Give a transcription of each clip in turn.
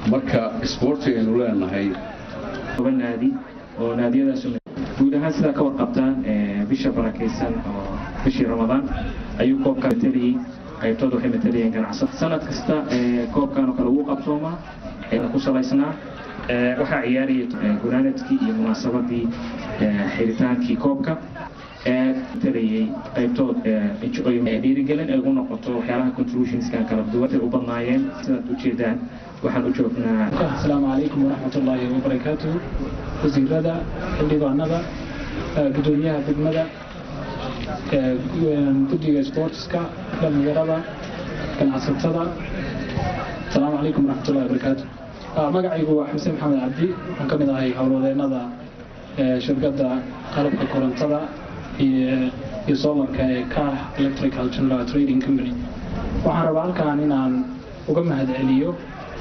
marka isboortiga aynu leenahay naadi oo naadiyadaas guud ahaan sida ka warqabtaan bisha barakeysan oo bishii Ramadaan ayuu koobka taliyay qaybtooda waxay matalayeen ganacsato sanad kasta koobkan oo kale uu qabsooma ku salaysnaa waxa ciyaariyay gunaanadkii iyo munaasabadii xiritaankii koobka taliyay qaybtood dhiirigelin ay ugu noqoto waxyaalaha contributions-kan kala duwan u badnaayeen sidaad u jeedaan waxaan u joognaa. Assalaamu calaykum waraxmatullaahi wabarakaatuh. wasiirada xildhibaanada gudoomiyaha degmada guddiga sportska dhalinyarada ganacsatada assalaamu calaykum waraxmatullaahi wabarakaatuh. magacaygu waa xuseen maxamed cabdi waxaan ka mid ahay howlwadeenada shirkadda qalabka korontada iyo solarka ee KAH Electrical General Trading Company. waxaan rabaa halkaan inaan uga mahadceliyo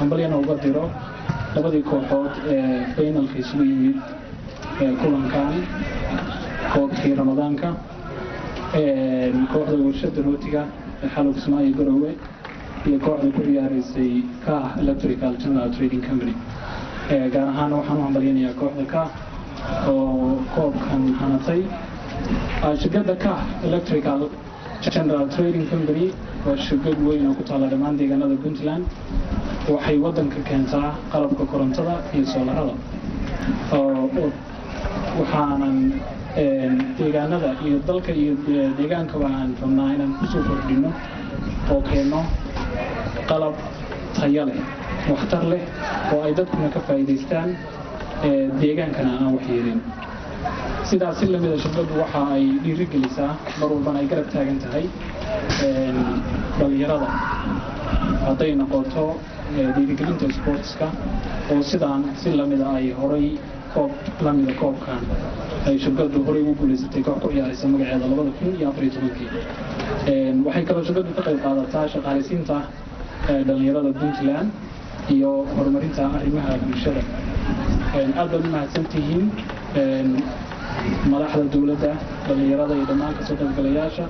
ambaliyana uga diro labadii kooxood ee finalka isugu yimid kulankan koobkii Ramadaanka kooxda warshada rootiga ee xalug Soomaaliya Garowe iyo kooxda ku ciyaaraysay KAH Electrical General Trading Company. gaar ahaan waxaan u hambaliyanayaa kooxda KAH oo koobkan hanatay. shirkadda KAH Electrical General Trading Company waa shirkad weyn oo ku taala dhammaan deegaanada Puntland. waxay wadanka keentaa qalabka korontada iyo soolarada waxaanan deegaanada iyo dalka iyo deegaanka waxaan rabnaa inaan kusoo kordhino oo keeno qalab tayo leh waxtar leh oo ay dadkuna ka faa'iidaystaan deegaankana aan waxyeelin. sidaas si lamida shirkaddu waxa ay dhiirigelisaa mar walbana ay garab taagan tahay dhalinyarada hadday noqoto dhiirigelinta sportska oo sidaan si lamida ay horay koob lamida koobkan ay shirkaddu horay ugu guulaysatay koox ku ciyaaraysa magaceeda 2014. waxay kaloo shirkaddu ka qayb qaadataa shaqaaleysiinta dhalinyarada Puntland iyo horumarinta arrimaha bulshada. aad baad u mahadsantihiin madaxda dowladda dhalinyarada iyo dhammaan kasoo qaybgalayaasha.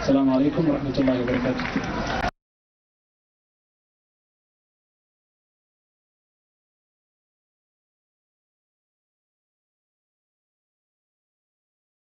assalaamu calaykum waraxmatullaahi wabarakaatuh.